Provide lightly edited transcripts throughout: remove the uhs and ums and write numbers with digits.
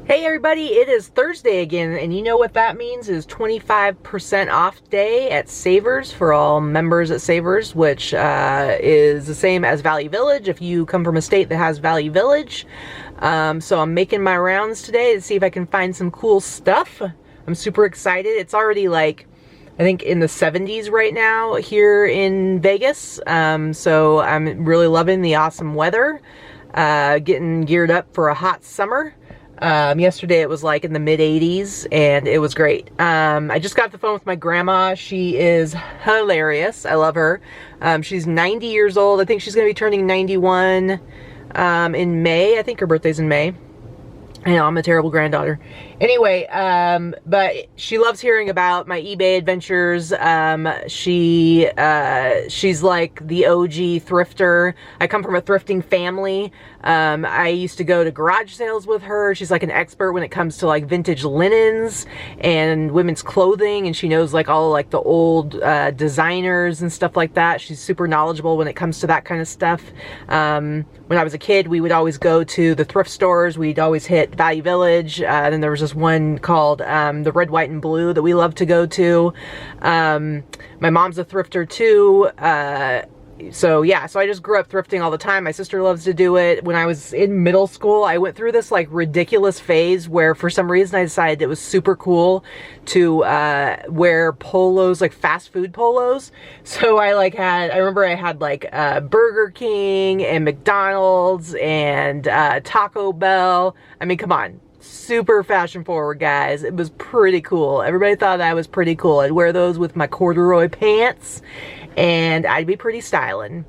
Hey everybody, it is Thursday again, and you know what that means is 25% off day at Savers for all members at Savers, which is the same as Value Village if you come from a state that has Value Village. So I'm making my rounds today to see if I can find some cool stuff. I'm super excited. It's already like, I think in the 70s right now here in Vegas. So I'm really loving the awesome weather, getting geared up for a hot summer. Yesterday it was like in the mid 80s and it was great. I just got off the phone with my grandma. She is hilarious. I love her. She's 90 years old. I think she's going to be turning 91 in May. I think her birthday's in May. I know, I'm a terrible granddaughter. Anyway, but she loves hearing about my eBay adventures. She's like the OG thrifter. I come from a thrifting family. I used to go to garage sales with her. She's like an expert when it comes to like vintage linens and women's clothing, and she knows like all like the old designers and stuff like that. She's super knowledgeable when it comes to that kind of stuff. When I was a kid, we would always go to the thrift stores. We'd always hit Value Village. Then there was this one called the Red, White, and Blue that we love to go to. My mom's a thrifter too. So yeah, so I just grew up thrifting all the time. My sister loves to do it. When I was in middle school, I went through this like ridiculous phase where for some reason I decided it was super cool to wear polos, like fast food polos. So I remember I had like Burger King and McDonald's and Taco Bell. I mean, come on. Super fashion forward, guys. It was pretty cool. Everybody thought I was pretty cool. I'd wear those with my corduroy pants and I'd be pretty styling.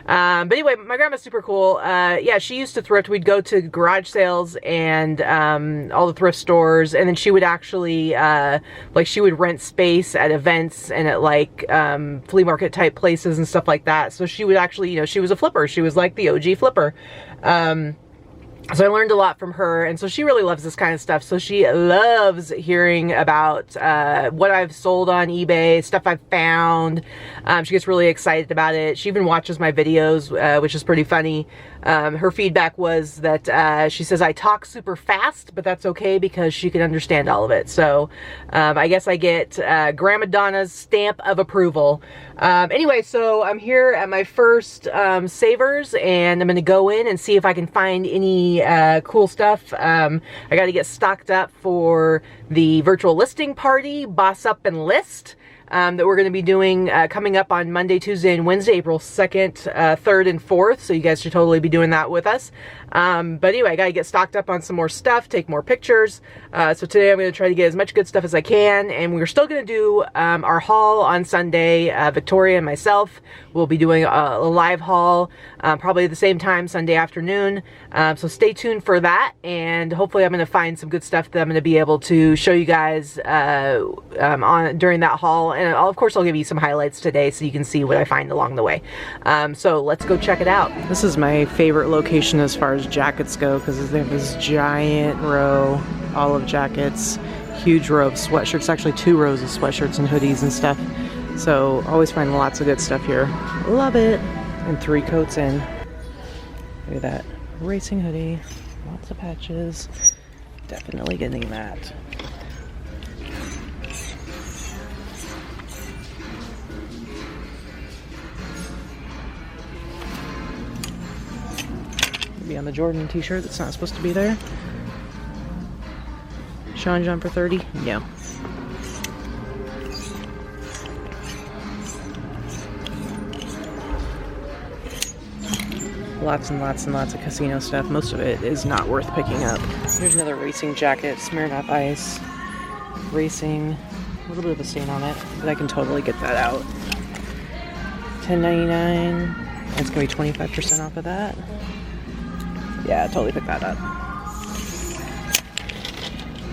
But anyway, my grandma's super cool. Yeah, she used to thrift. We'd go to garage sales and all the thrift stores, and then she would actually like she would rent space at events and at like flea market type places and stuff like that. So she would actually, you know, she was a flipper. She was like the OG flipper. So I learned a lot from her, and so she really loves this kind of stuff. So she loves hearing about what I've sold on eBay, stuff I've found. She gets really excited about it. She even watches my videos, which is pretty funny. Her feedback was that she says I talk super fast, but that's okay because she can understand all of it. So I guess I get Grandma Donna's stamp of approval. Anyway, so I'm here at my first Savers, and I'm going to go in and see if I can find any cool stuff. I got to get stocked up for the virtual listing party, Boss Up and List, that we're going to be doing coming up on Monday, Tuesday, and Wednesday, April 2nd, 3rd, and 4th. So you guys should totally be doing that with us. But anyway, I got to get stocked up on some more stuff, take more pictures. So today I'm going to try to get as much good stuff as I can. And we're still going to do our haul on Sunday. Victoria and myself will be doing a live haul probably at the same time, Sunday afternoon. So stay tuned for that. And hopefully I'm going to find some good stuff that I'm going to be able to show you guys during that haul. And of course, I'll give you some highlights today so you can see what I find along the way. So let's go check it out. This is my favorite location as far as jackets go because they have this giant row, all of jackets, huge row of sweatshirts, actually 2 rows of sweatshirts and hoodies and stuff. So always find lots of good stuff here. Love it. And 3 coats in. Look at that. Racing hoodie, lots of patches. Definitely getting that. Maybe on the Jordan t-shirt that's not supposed to be there. Sean John for 30? Yeah. Lots and lots and lots of casino stuff. Most of it is not worth picking up. Here's another racing jacket, Smirnoff Ice. Racing, a little bit of a stain on it, but I can totally get that out. $10.99. It's gonna be 25% off of that. Yeah, totally pick that up.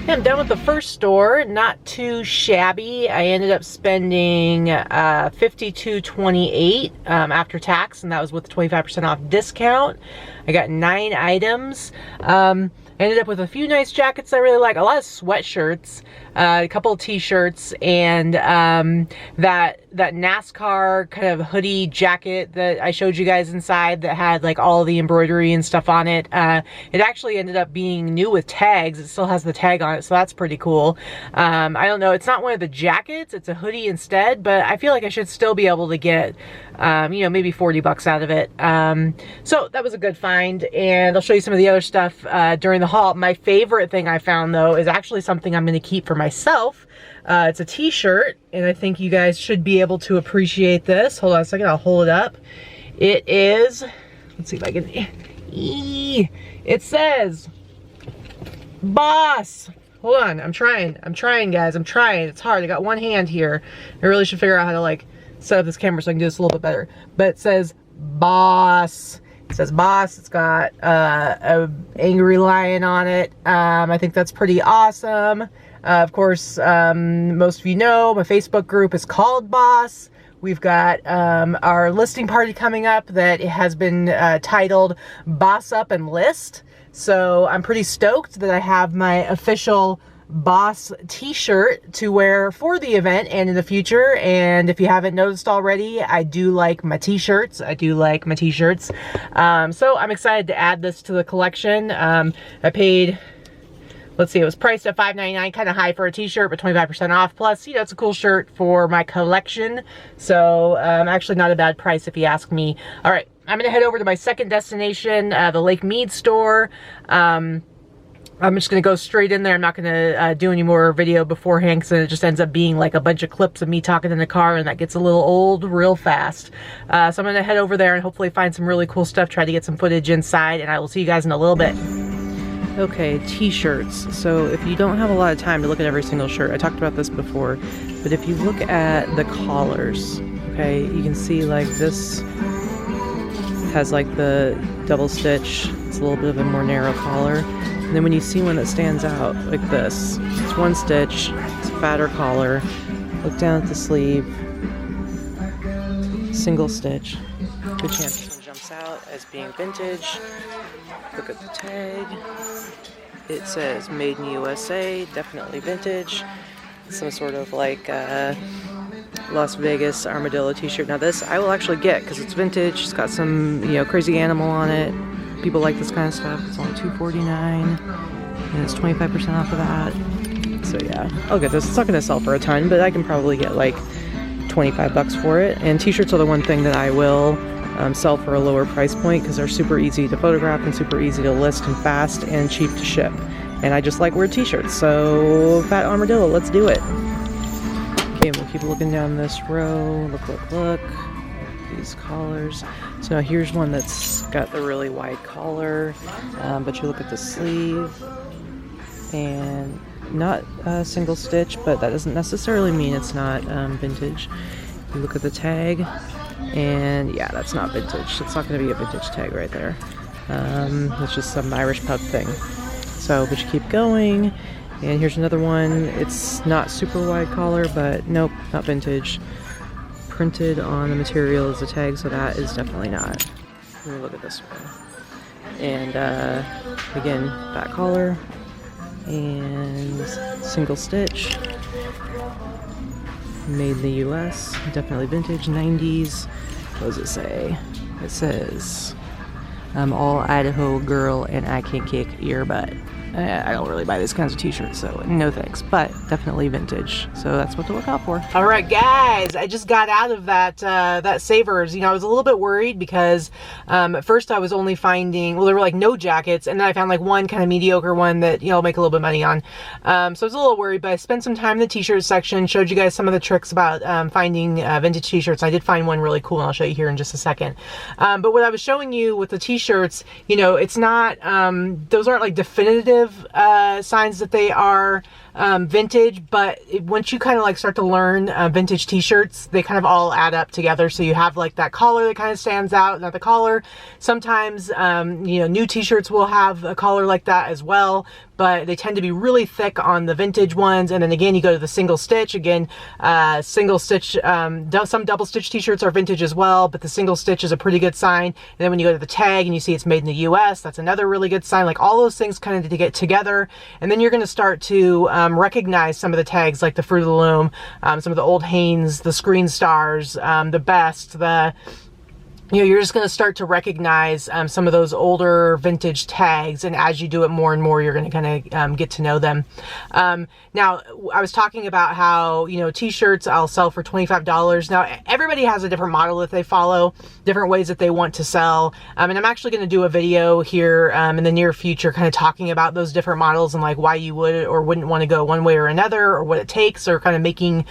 Yeah, I'm done with the first store. Not too shabby. I ended up spending $52.28 after tax, and that was with the 25% off discount. I got 9 items. I ended up with a few nice jackets I really like, a lot of sweatshirts, a couple of t-shirts, and that NASCAR kind of hoodie jacket that I showed you guys inside that had like all the embroidery and stuff on it. It actually ended up being new with tags. It still has the tag on it, so that's pretty cool. I don't know, it's not one of the jackets, it's a hoodie instead, but I feel like I should still be able to get you know, maybe 40 bucks out of it. So that was a good find, and I'll show you some of the other stuff during the haul. My favorite thing I found though is actually something I'm going to keep for myself. It's a t-shirt, and I think you guys should be able to appreciate this. Hold on a second, I'll hold it up. It is, let's see if I can, it says Boss. Hold on, I'm trying guys, I'm trying. It's hard, I got one hand here. I really should figure out how to like set up this camera so I can do this a little bit better. But it says Boss. It says Boss. It's got a angry lion on it. I think that's pretty awesome. Of course, most of you know my Facebook group is called Boss. We've got our listing party coming up that has been titled Boss Up and List. So I'm pretty stoked that I have my official Boss t-shirt to wear for the event and in the future. And if you haven't noticed already, I do like my t-shirts. So I'm excited to add this to the collection. I paid, let's see, it was priced at $5.99, kind of high for a t-shirt, but 25% off. Plus, you know, it's a cool shirt for my collection. So actually not a bad price if you ask me. All right, I'm gonna head over to my second destination, the Lake Mead store. I'm just going to go straight in there. I'm not going to do any more video beforehand, because it just ends up being like a bunch of clips of me talking in the car, and that gets a little old real fast. So I'm going to head over there and hopefully find some really cool stuff, try to get some footage inside, and I will see you guys in a little bit. Okay, t-shirts. So if you don't have a lot of time to look at every single shirt, I talked about this before, but if you look at the collars, okay, you can see like this has like the double stitch. It's a little bit of a more narrow collar. And then when you see one that stands out like this, it's one stitch, it's a fatter collar. Look down at the sleeve, single stitch. Good chance this one jumps out as being vintage. Look at the tag. It says made in USA, definitely vintage. Some sort of like Las Vegas armadillo t-shirt. Now this I will actually get because it's vintage. It's got some, you know, crazy animal on it. People like this kind of stuff. It's only $2.49 and it's 25% off of that. So yeah, I'll get this. It's not going to sell for a ton, but I can probably get like 25 bucks for it. And t-shirts are the one thing that I will sell for a lower price point, because they're super easy to photograph and super easy to list and fast and cheap to ship. And I just like wearing t-shirts. So Fat Armadillo, let's do it. Okay, we'll keep looking down this row. Look. These collars. So now here's one that's got the really wide collar, but you look at the sleeve, and not a single stitch, but that doesn't necessarily mean it's not vintage. You look at the tag, and yeah, that's not vintage. It's not going to be a vintage tag right there. It's just some Irish pub thing. So, but you keep going, and here's another one. It's not super wide collar, but nope, not vintage. Printed on the material as a tag, so that is definitely not. Let me look at this one. And again, back collar and single stitch. Made in the US, definitely vintage, 90s. What does it say? It says, I'm all Idaho girl and I can kick your butt. I don't really buy these kinds of t-shirts, so no thanks, but definitely vintage. So that's what to look out for. All right, guys, I just got out of that Savers. You know, I was a little bit worried because at first I was only finding, well, there were like no jackets, and then I found like one kind of mediocre one that, you know, I'll make a little bit of money on. So I was a little worried, but I spent some time in the t-shirt section, showed you guys some of the tricks about finding vintage t-shirts. I did find one really cool, and I'll show you here in just a second. But what I was showing you with the t-shirts, you know, it's not, those aren't like definitive signs that they are vintage, but once you kind of like start to learn vintage t-shirts, they kind of all add up together. So you have like that collar that kind of stands out, not the collar. Sometimes, you know, new t-shirts will have a collar like that as well, but they tend to be really thick on the vintage ones. And then again, you go to the single stitch. Again, single stitch, some double stitch t-shirts are vintage as well, but the single stitch is a pretty good sign. And then when you go to the tag and you see it's made in the US, that's another really good sign. Like all those things kind of to get together. And then you're going to start to recognize some of the tags, like the Fruit of the Loom, some of the old Hanes, the Screen Stars, the Best, you know, you're just going to start to recognize some of those older vintage tags, and as you do it more and more, you're going to kind of get to know them. Now, I was talking about how, you know, t-shirts I'll sell for $25. Now, everybody has a different model that they follow, different ways that they want to sell, and I'm actually going to do a video here in the near future kind of talking about those different models and like why you would or wouldn't want to go one way or another, or what it takes, or kind of making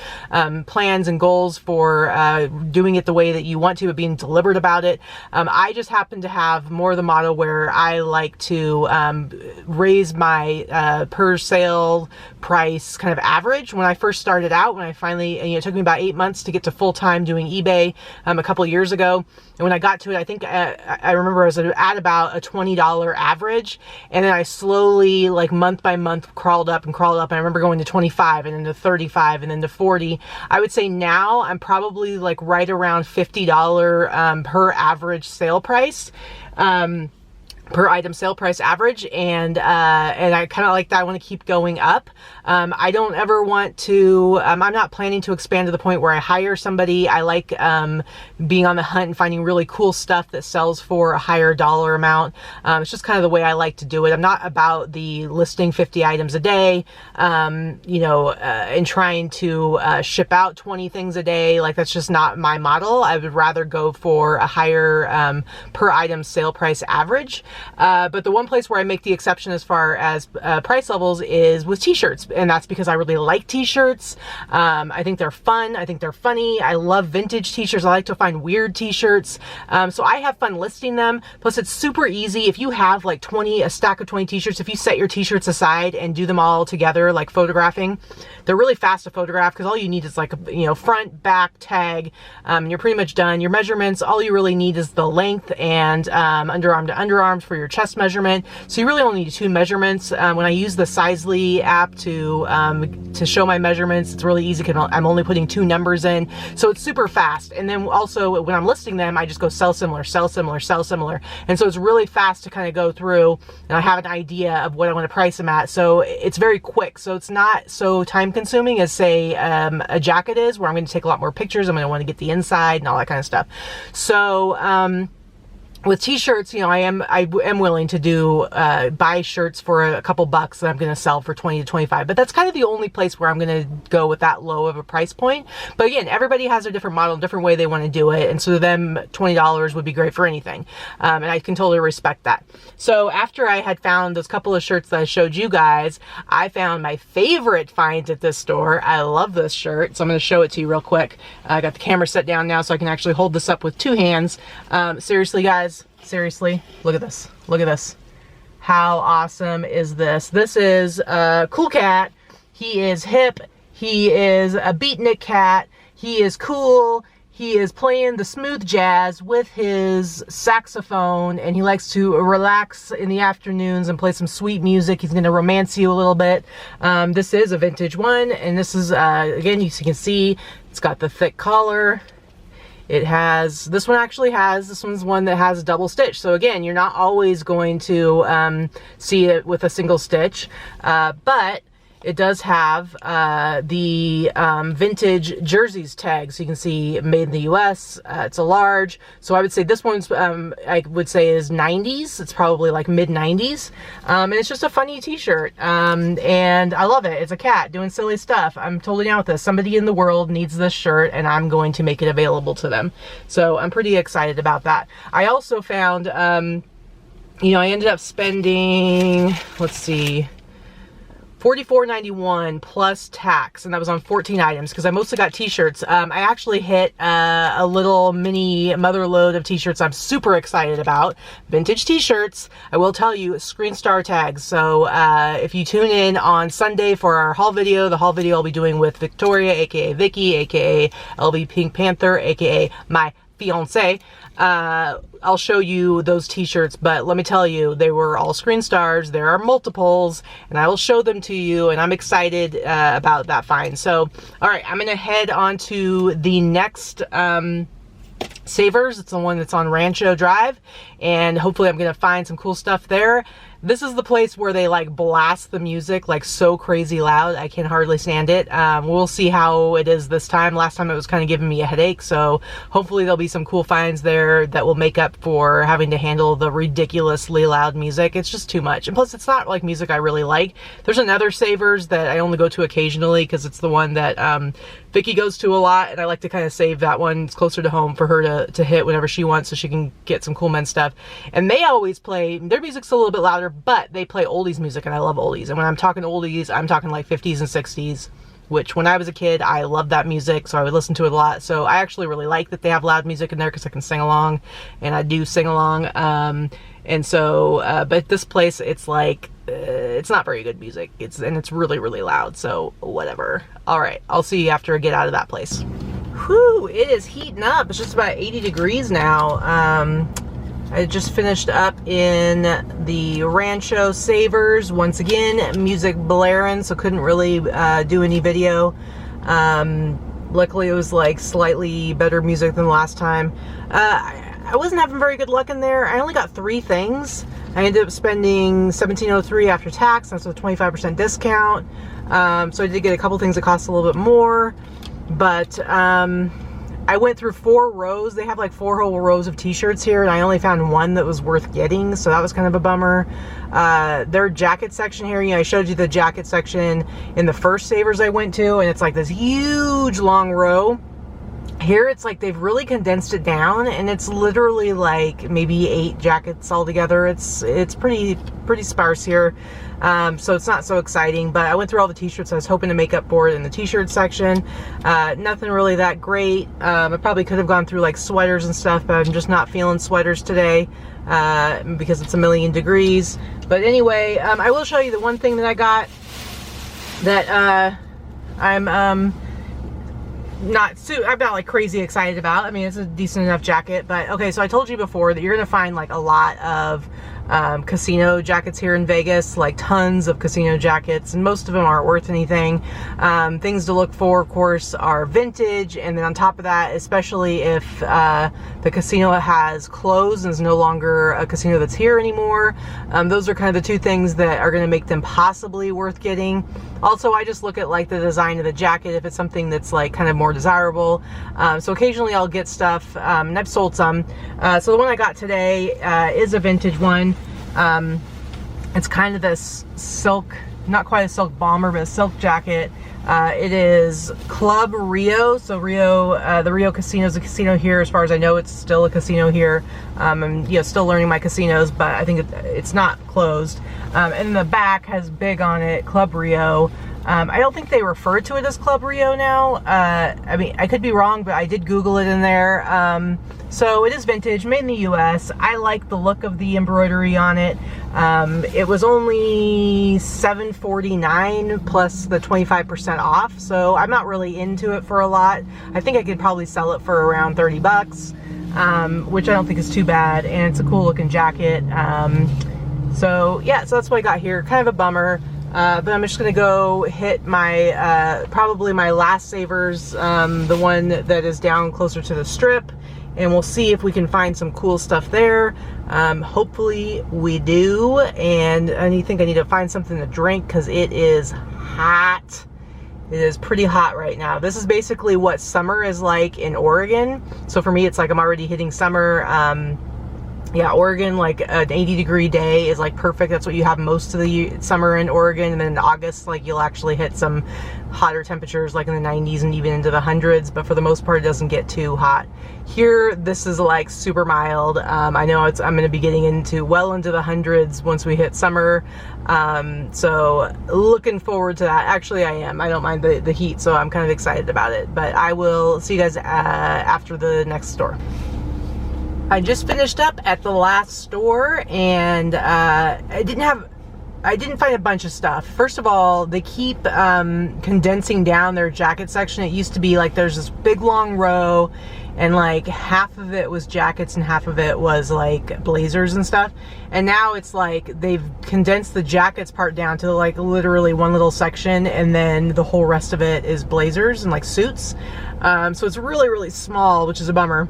plans and goals for doing it the way that you want to, but being deliberate about it. I just happen to have more of the model where I like to raise my per sale price kind of average. When I first started out, when I finally, you know, it took me about 8 months to get to full-time doing eBay a couple of years ago. And when I got to it, I think I remember I was at about a $20 average. And then I slowly, like month by month, crawled up and crawled up. And I remember going to 25 and then to 35 and then to 40. I would say now I'm probably like right around $50 per average sale price. Per item sale price average, and I kind of like that. I want to keep going up. I don't ever want to, I'm not planning to expand to the point where I hire somebody. I like being on the hunt and finding really cool stuff that sells for a higher dollar amount. It's just kind of the way I like to do it. I'm not about the listing 50 items a day, you know, and trying to ship out 20 things a day. Like, that's just not my model. I would rather go for a higher per item sale price average. But the one place where I make the exception as far as price levels is with t-shirts, and that's because I really like t-shirts. I think they're fun. I think they're funny. I love vintage t-shirts. I like to find weird t-shirts. So I have fun listing them. Plus, it's super easy. If you have like a stack of 20 t-shirts, if you set your t-shirts aside and do them all together, like photographing, they're really fast to photograph because all you need is like, you know, front, back, tag, and you're pretty much done. Your measurements, all you really need is the length and underarm to underarm for your chest measurement. So you really only need 2 measurements. When I use the Sizely app to show my measurements, it's really easy because I'm only putting 2 numbers in. So it's super fast. And then also when I'm listing them, I just go sell similar, sell similar, sell similar. And so it's really fast to kind of go through, and I have an idea of what I want to price them at. So it's very quick. So it's not so time consuming as say a jacket is, where I'm going to take a lot more pictures. I'm going to want to get the inside and all that kind of stuff. So with t-shirts, you know, I am willing to do buy shirts for a couple bucks that I'm going to sell for 20 to 25, but that's kind of the only place where I'm going to go with that low of a price point. But again, everybody has a different model, different way they want to do it, and so them $20 would be great for anything, and I can totally respect that. So after I had found those couple of shirts that I showed you guys, I found my favorite find at this store. I love this shirt, so I'm going to show it to you real quick. I got the camera set down now so I can actually hold this up with 2 hands. Seriously, guys. Seriously, look at this. Look at this. How awesome is this? This is a cool cat. He is hip. He is a beatnik cat. He is cool. He is playing the smooth jazz with his saxophone, and he likes to relax in the afternoons and play some sweet music. He's going to romance you a little bit. This is a vintage one, and this is, again, you can see it's got the thick collar. It has, this one's one that has a double stitch. So again, you're not always going to see it with a single stitch, but it does have the vintage jerseys tag. So you can see made in the US, it's a large. So I would say this one's, I would say is 90s. It's probably like mid 90s. And it's just a funny t-shirt. And I love it. It's a cat doing silly stuff. I'm totally down with this. Somebody in the world needs this shirt, and I'm going to make it available to them. So I'm pretty excited about that. I also found, you know, I ended up spending, let's see, $44.91 plus tax, and that was on 14 items because I mostly got t-shirts. I actually hit a little mini mother load of t-shirts I'm super excited about. Vintage t-shirts. I will tell you, screen star tags. So if you tune in on Sunday for our haul video, the haul video I'll be doing with Victoria, aka Vicky, aka LB Pink Panther, aka my fiance, I'll show you those t-shirts, but let me tell you, they were all screen stars. There are multiples, and I will show them to you, and I'm excited about that find. So, all right, I'm gonna head on to the next Savers. It's the one that's on Rancho Drive, and hopefully I'm gonna find some cool stuff there. This is the place where they like blast the music like so crazy loud. I can hardly stand it. We'll see how it is this time. Last time it was kind of giving me a headache, so hopefully there'll be some cool finds there that will make up for having to handle the ridiculously loud music. It's just too much, and plus it's not like music I really like. There's another Savers that I only go to occasionally because it's the one that Vicky goes to a lot, and I like to kind of save that one. It's closer to home for her to hit whenever she wants, so she can get some cool men's stuff. And they always play, their music's a little bit louder, but they play oldies music, and I love oldies. And when I'm talking oldies, I'm talking like 50s and 60s, which when I was a kid, I loved that music, so I would listen to it a lot. So I actually really like that they have loud music in there because I can sing along, and I do sing along. And so, but this place, it's like, it's not very good music. And it's really, really loud, so whatever. All right, I'll see you after I get out of that place. Whew, it is heating up. It's just about 80 degrees now. I just finished up in the Rancho Savers. Once again, music blaring, so couldn't really do any video. Luckily, it was like slightly better music than last time. I wasn't having very good luck in there. I only got 3 things. I ended up spending $17.03 after tax. That's a 25% discount. So I did get a couple things that cost a little bit more. But I went through 4 rows. They have like 4 whole rows of t-shirts here, and I only found one that was worth getting, so that was kind of a bummer. Their jacket section here, you know, I showed you the jacket section in the first Savers I went to, and it's like this huge long row. Here it's like they've really condensed it down, and it's literally like maybe 8 jackets all together. It's pretty sparse here. So it's not so exciting, but I went through all the t-shirts. I was hoping to make up for it in the t-shirt section. Nothing really that great. I probably could have gone through like sweaters and stuff, but I'm just not feeling sweaters today because it's a million degrees. But anyway, I will show you the one thing that I got that I'm not like crazy excited about. I mean, it's a decent enough jacket, but okay, so I told you before that you're gonna find like a lot of casino jackets here in Vegas, like tons of casino jackets, and most of them aren't worth anything. Things to look for, of course, are vintage, and then on top of that, especially if the casino has closed and is no longer a casino that's here anymore, those are kind of the 2 things that are going to make them possibly worth getting. Also, I just look at like the design of the jacket, if it's something that's like kind of more desirable. So occasionally I'll get stuff, and I've sold some. So the one I got today is a vintage one. It's kind of this silk, not quite a silk bomber, but a silk jacket. It is Club Rio. So Rio, the Rio Casino is a casino here. As far as I know, it's still a casino here. I'm still learning my casinos, but I think it's not closed. And the back has big on it, Club Rio. I don't think they refer to it as Club Rio now. I mean, I could be wrong, but I did Google it in there. So it is vintage, made in the US. I like the look of the embroidery on it. It was only $7.49 plus the 25% off, so I'm not really into it for a lot. I think I could probably sell it for around 30 bucks, which I don't think is too bad, and it's a cool looking jacket. So yeah, so that's what I got here. Kind of a bummer. But I'm just gonna go hit my probably my last Savers, the one that is down closer to the Strip, and we'll see if we can find some cool stuff there. Hopefully we do, and I think I need to find something to drink because it is hot. It is pretty hot right now. This is basically what summer is like in Oregon. So for me, it's like I'm already hitting summer. Yeah, Oregon, like an 80-degree day is like perfect. That's what you have most of the summer in Oregon. And then in August, like you'll actually hit some hotter temperatures like in the 90s and even into the hundreds. But for the most part, it doesn't get too hot. Here, this is like super mild. I know I'm going to be getting into well into the hundreds once we hit summer. So looking forward to that. Actually, I am. I don't mind the heat, so I'm kind of excited about it. But I will see you guys after the next store. I just finished up at the last store, and I didn't find a bunch of stuff. First of all, they keep condensing down their jacket section. It used to be like there's this big long row, and like half of it was jackets and half of it was like blazers and stuff. And now it's like they've condensed the jackets part down to like literally one little section, and then the whole rest of it is blazers and like suits. So it's really, really small, which is a bummer.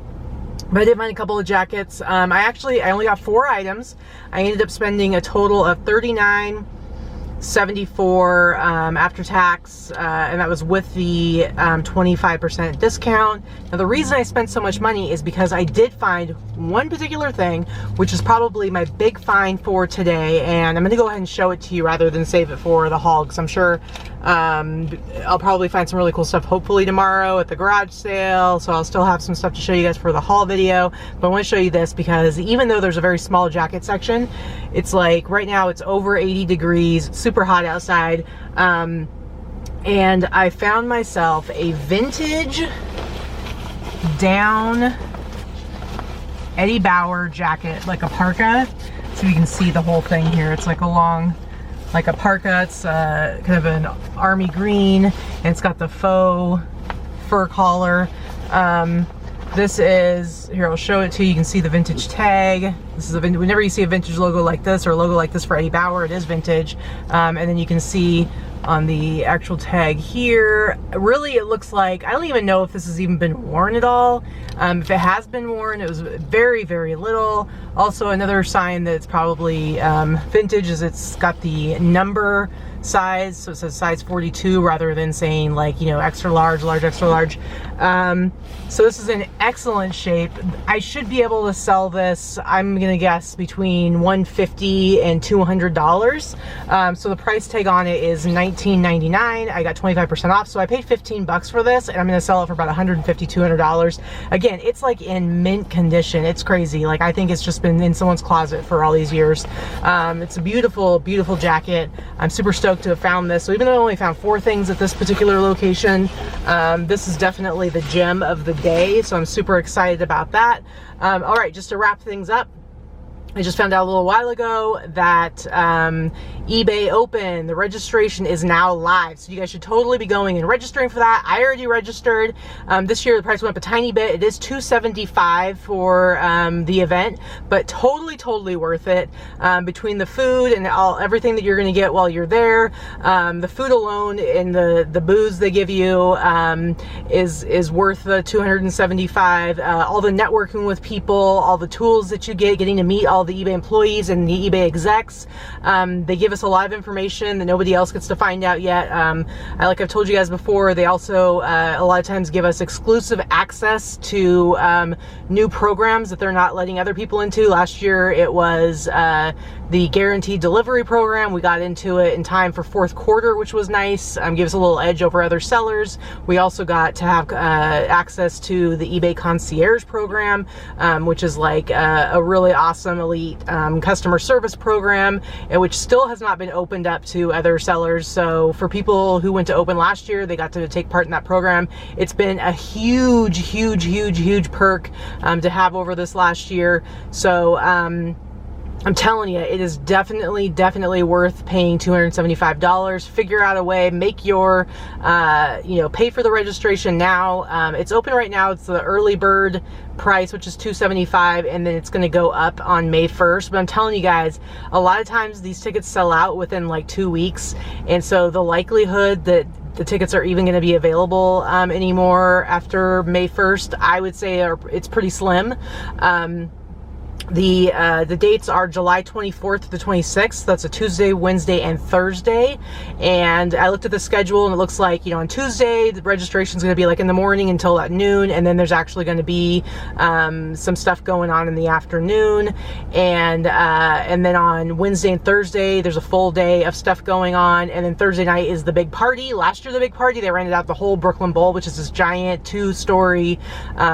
But I did find a couple of jackets. I only got 4 items. I ended up spending a total of $39.74 after tax, and that was with the 25% discount. Now the reason I spent so much money is because I did find one particular thing, which is probably my big find for today, and I'm going to go ahead and show it to you rather than save it for the haul, because I'm sure I'll probably find some really cool stuff hopefully tomorrow at the garage sale, so I'll still have some stuff to show you guys for the haul video. But I want to show you this because even though there's a very small jacket section, it's like right now it's over 80 degrees, super hot outside, and I found myself a vintage down Eddie Bauer jacket, like a parka, so you can see the whole thing here. It's like a long, like a parka. It's kind of an army green, and it's got the faux fur collar. This is, here, I'll show it to you. You can see the vintage tag. This is whenever you see a vintage logo like this, or a logo like this for Eddie Bauer, it is vintage. And then you can see on the actual tag here, really it looks like, I don't even know if this has even been worn at all. If it has been worn, it was very, very little. Also, another sign that it's probably vintage is it's got the number size, so it says size 42 rather than saying like, you know, extra large, large, extra large. So this is in excellent shape. I should be able to sell this, I'm gonna guess, between $150 and $200. So the price tag on it is $19.99. I got 25% off, so I paid 15 bucks for this, and I'm gonna sell it for about $150, $200. Again, it's like in mint condition. It's crazy. Like, I think it's just been in someone's closet for all these years. It's a beautiful, beautiful jacket. I'm super stoked to have found this. So even though I only found 4 things at this particular location, this is definitely the gem of the day, so I'm super excited about that. All right, just to wrap things up, I just found out a little while ago that eBay open, the registration is now live. So you guys should totally be going and registering for that. I already registered. This year the price went up a tiny bit. It is $275 for the event, but totally, totally worth it. Between the food and everything that you're gonna get while you're there, the food alone and the booze they give you is worth the $275. All the networking with people, all the tools that you get, getting to meet all the eBay employees and the eBay execs. They give us a lot of information that nobody else gets to find out yet. Like I've told you guys before, they also a lot of times give us exclusive access to new programs that they're not letting other people into. Last year it was the guaranteed delivery program. We got into it in time for 4th quarter, which was nice. Give us a little edge over other sellers. We also got to have access to the eBay concierge program, which is like a really awesome elite customer service program, and which still has not been opened up to other sellers. So for people who went to open last year, they got to take part in that program. It's been a huge, huge, huge, huge perk to have over this last year. So I'm telling you, it is definitely, definitely worth paying $275. Figure out a way, make your, you know, pay for the registration now. It's open right now. It's the early bird price, which is $275, and then it's going to go up on May 1st. But I'm telling you guys, a lot of times these tickets sell out within like 2 weeks, and so the likelihood that the tickets are even going to be available anymore after May 1st, I would say it's pretty slim. The dates are July 24th to the 26th. That's a Tuesday, Wednesday, and Thursday. And I looked at the schedule, and it looks like, you know, on Tuesday, the registration is going to be like in the morning until at noon. And then there's actually going to be some stuff going on in the afternoon. And then on Wednesday and Thursday, there's a full day of stuff going on. And then Thursday night is the big party. Last year, the big party, they rented out the whole Brooklyn Bowl, which is this giant 2-story,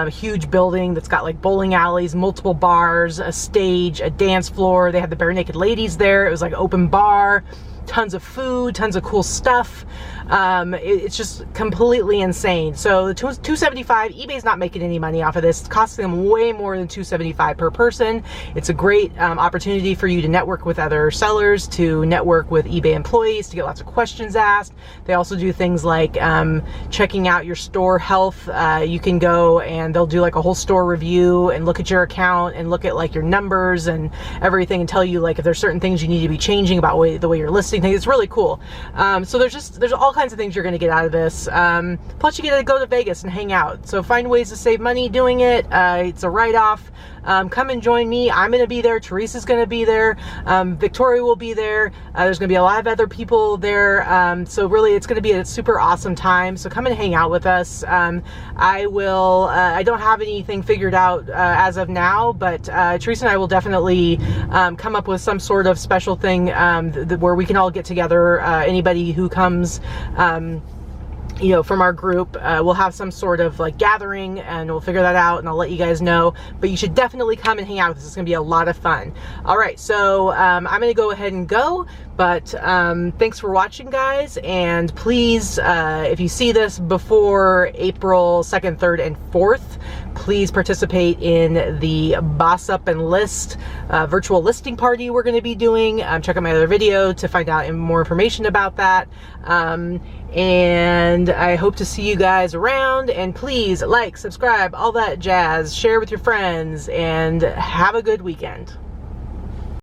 huge building that's got like bowling alleys, multiple bars, a stage, a dance floor. They had the Bare Naked Ladies there. It was like open bar, tons of food, tons of cool stuff. It's just completely insane. So the $275, eBay's not making any money off of this. It's costing them way more than $275 per person. It's a great opportunity for you to network with other sellers, to network with eBay employees, to get lots of questions asked. They also do things like checking out your store health. You can go and they'll do like a whole store review and look at your account and look at like your numbers and everything and tell you like if there's certain things you need to be changing about the way you're listing things. It's really cool. So there's all kinds of things you're going to get out of this. Plus you get to go to Vegas and hang out. So find ways to save money doing it. It's a write-off. Come and join me. I'm going to be there. Teresa's going to be there. Victoria will be there. There's going to be a lot of other people there. So really it's going to be a super awesome time. So come and hang out with us. I don't have anything figured out as of now, but Teresa and I will definitely come up with some sort of special thing where we can all get together. Anybody who comes you know, from our group, we'll have some sort of like gathering, and we'll figure that out, and I'll let you guys know. But you should definitely come and hang out with us. It's gonna be a lot of fun. All right, so I'm gonna go ahead and go, but thanks for watching, guys. And please, if you see this before April 2nd, 3rd, and 4th, please participate in the Boss Up and List virtual listing party we're going to be doing. Check out my other video to find out more information about that. And I hope to see you guys around. And please like, subscribe, all that jazz. Share with your friends, and have a good weekend.